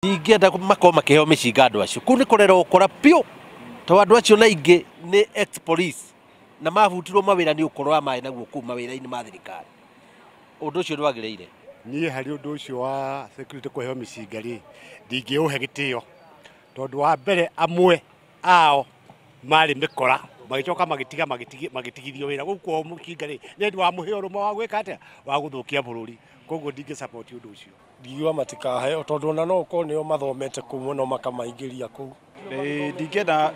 Ingĩenda makoro makĩheo mĩcinga andũ acio kũu nĩ kũrera ũkora piũ tondũ andũ acio na ingĩ nĩ ex-police na mabutirwo mawĩra nĩ ũkoro wa maĩ naguo kũu mawĩra-inĩ ma thirikari. Ũndũ ũcio ndwagĩrĩire. Niĩ harĩ ũndũ ũcio wa security kũheo mĩcinga rĩ, ndingĩũhe gĩtĩo tondũ wa mbere amwe ao marĩ mĩkora magĩcoka magĩtigithio wĩra gũkũ o mũcinga rĩ nĩ ũndũ wa mũhĩa ũrũmwe wa gwĩka atĩa wa gũthũkia bũrũri. Koguo ndingĩ support ũndũ ũcio. Ndigiwa matikaheo tondũ ona no ũkorwo nĩo mathomete kũu no makamaingĩria kũu.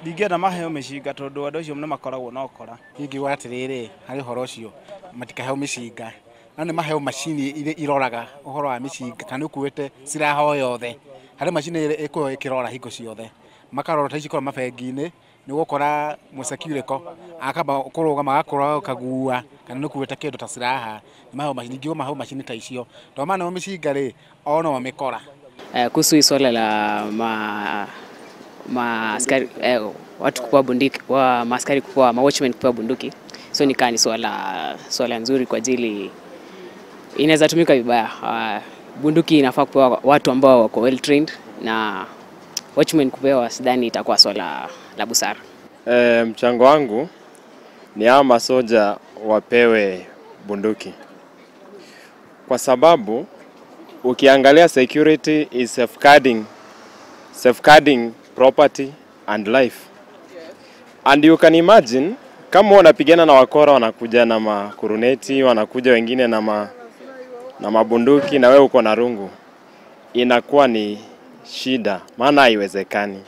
Ndingĩenda maheo mĩcinga tondũ andũ acio nĩ makoragwo na ũkora. Ingiuga atĩrĩrĩ harĩ ũhoro ũcio matikaheo mĩcinga no nĩ maheo macini iria iroraga ũhoro wa mĩcinga kana ũkuĩte silaha o yothe. Harĩ macini ĩkoragwo ĩkĩrora hingo ciothe makarora ta ici ikoragwo mabengi-inĩ nĩ gũkora mũsecurity akamba kũrũgama agakora kagua kana nĩkuĩte kĩndũ ta silaha maheo macini. Ingiuga maheo macini ta icio tondũ maneo mĩcinga rĩ o no mamĩkora. Kuhusu swala la askari watu kupewa bunduki maaskari kupewa watchmen kupewa bunduki, so ni swala nzuri kwa ajili inaweza tumika vibaya. Bunduki inafaa kupewa watu ambao wako well trained na watchmen kupewa sidhani itakuwa swala la busara. Mchango wangu ni hao masoja wapewe bunduki kwa sababu ukiangalia security is safeguarding property and life, and you can imagine kama wanapigana na wakora wanakuja na makuruneti wanakuja wengine na mabunduki na wewe uko na rungu, inakuwa ni shida maana haiwezekani.